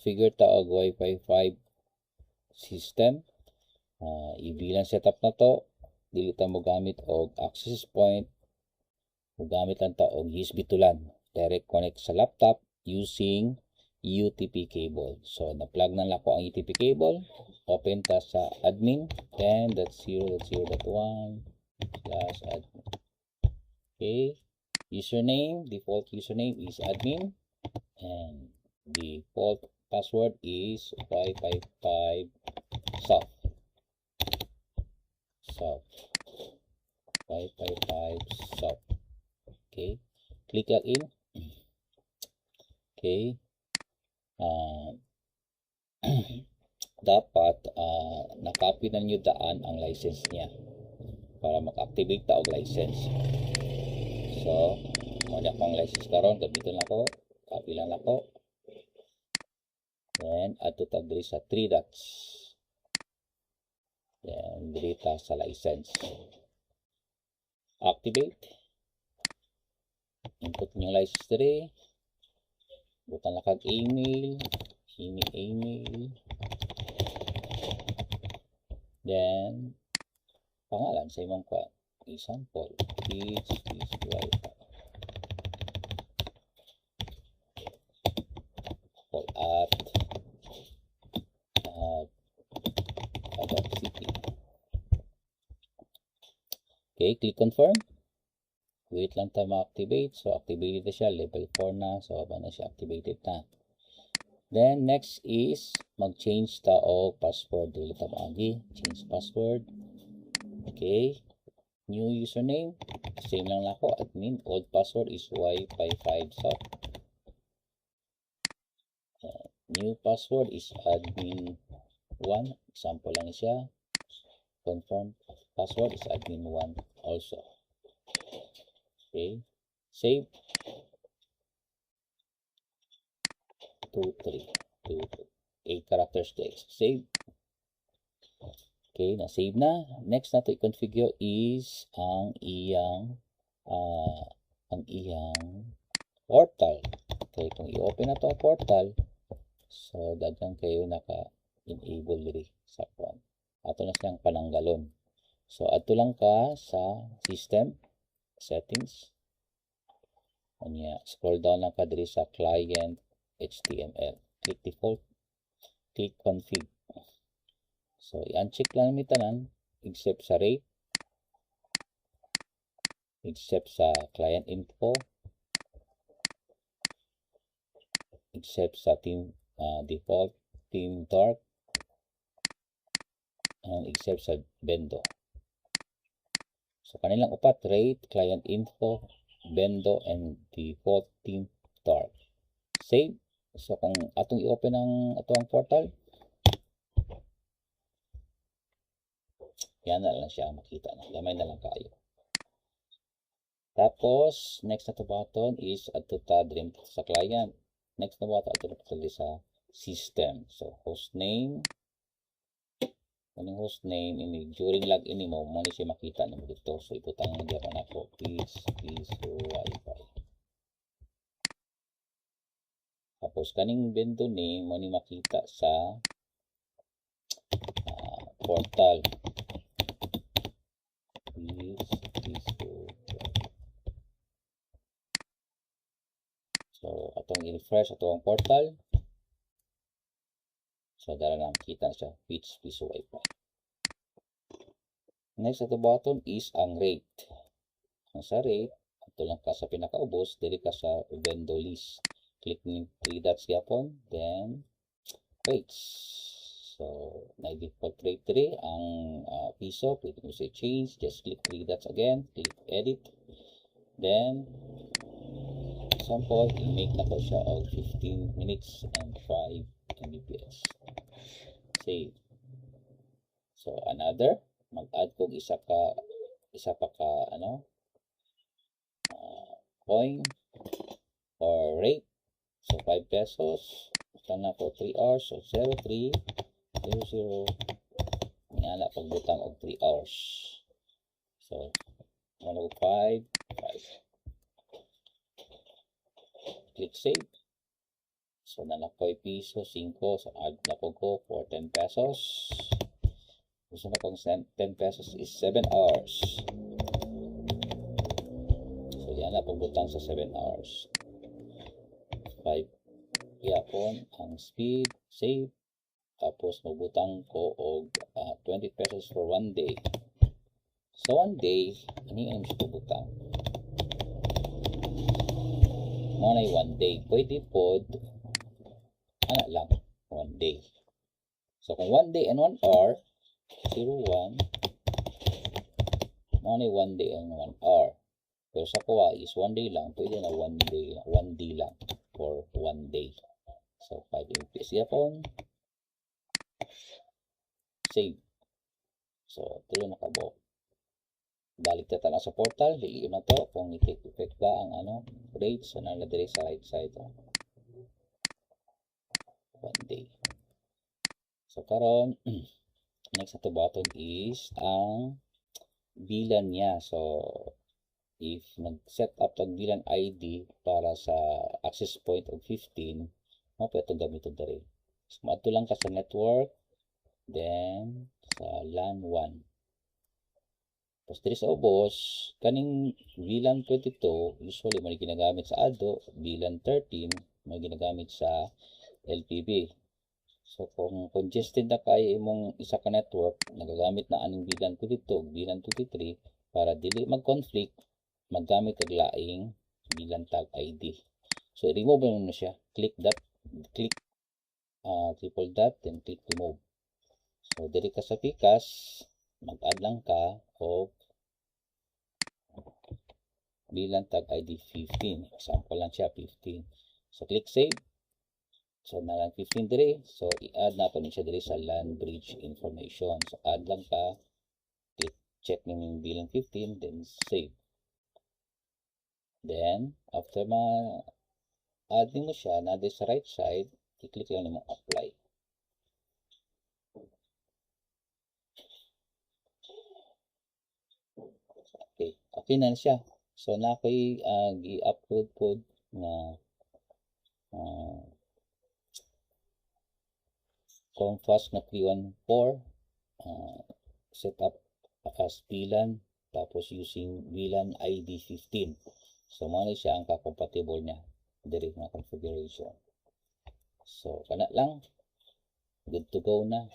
configure ta og Wi-Fi 5 system. Ibilang setup na to, dili ta mo gamit og access point, mo gamit lang ta og USB to LAN. Direct connect sa laptop using UTP cable. So na-plug na lang ko ang UTP cable. Open ta sa admin 10.0.0.1/admin. Okay, username, default username is admin, and default password is Wi-Fi 5 soft. Wi-Fi 5 soft. Okay, click login. Okay, dapat na-copy na nyo daan ang license niya para mag-activate ta og license. So, muna akong license karon, gamiton lang ako, copy lang ako. Then, add to tab diri sa 3 dots. Then, diri ta sa license. Activate. Input nyo license diri. Butang lang kag email. Then, pangalan sa imong kwa. Example, is Wi-Fi. At city. Okay, click confirm. Wait lang tayo ma-activate. So, activated na siya. Level 4 na. So, habang na siya activated na. Then, next is mag-change ta o password. Dili ta maagi. Change password. Okay. New username. Same lang ako. Admin. Old password is Wi-Fi 5 soft. New password is admin 1. Example lang siya. Confirm password is admin 1 also. Okay. Save. 8 characters text. Save. Okay, na-save na. Next na to i-configure is ang iyang portal. Okay, kung i-open na to ang portal, so dagang kayo naka-enable diri sa phone. Ato na siyang pananggalon. So adto lang ka sa system settings. Anya, scroll down lang ka diri sa client HTML. Click default. Click config. So, i-uncheck lang namin tanan, except sa rate, except sa client info, except sa team default, team dark, and except sa bendo. So, kanilang upat, rate, client info, bendo, and default team dark. Save. So, kung atong i-open ang atong portal, yan na lang siya makita na. Gamay na lang kayo. Tapos, next na to button is add to tab sa client. Next na button add to sa system. So, hostname. Anong hostname ini during login mo mo ni siya makita nimo dito. So, ibutang na diyan ako is Wi-Fi. Tapos kaning vendor name mo ni makita sa portal. So, atong i-refresh atong portal. So, dara lang kita siya. Which is Wi-Fi. Next ato button is ang rate. Ang sa rate, ato lang ka sa pinakaubos, dili ka sa vendor list. Click ni 3 dots yapon, then rates. So, na-default rate 3 ang piso. Click mo sa change, just click 3 dots again, click edit. Then, example, i-make na ko siya of 15 minutes and 5 Mbps. Save. So, another, mag-add kog isa pa ka coin or rate. So, 5 pesos. Butang na ko 3 hours. So, 0300. Nala pagbutang og 3 hours. So, 105. Click save. So nalakoy piso 5, so add na po ko for 10 pesos. Gusto na pong 10 pesos is 7 hours. So yan na pagbutang sa 7 hours. 5 yapon ang speed, save. Tapos magbutang ko og 20 pesos for 1 day. So 1 day, ani ang siya butang. Mo na 1 day. Pwede pod ana lang 1 day. So kung 1 day and 1 hour, 01 mo na 1 day and 1 hour. Pero sa kuha is 1 day lang, pwede na 1 day lang for 1 day. So 5 MPS yapon. Save. So tulo na kabo. Balik ta na sa portal, dili na to kung i-take effect ba ang rate. So naladiri sa right side 1 day. So karon next na to button is ang bilan niya. So if nag-set up tag bilan ID para sa access point of 15, mo pa itong gamiton diri. So maadto lang ka sa network, then sa LAN 1. Tapos diri sa ubos, kaning VLAN 22, usually may ginagamit sa ADO, VLAN 13, may ginagamit sa LPB. So kung congested na kayo imong isa ka network, nagagamit na aning VLAN 22, VLAN 23, para dili mag-conflict, maggamit kag laing VLAN tag ID. So i-remove mo na siya. Click triple dot, then click remove. So diri ka sa PCAS, mag-add lang ka o VLAN tag ID 15. Example lang siya 15. So click save. So nalang 15 diri. So i-add na pa siya diri sa LAN bridge information. So add lang ka, click check yung VLAN 15, then save. Then after add mo siya na sa right side, i-click lang mo apply. Okay na siya. So na ako'y gi-upload po na Comfast na 314 set up as VLAN, tapos using VLAN ID 15. So mo siya ang ka-compatible niya diri na configuration. So kana lang, good to go na.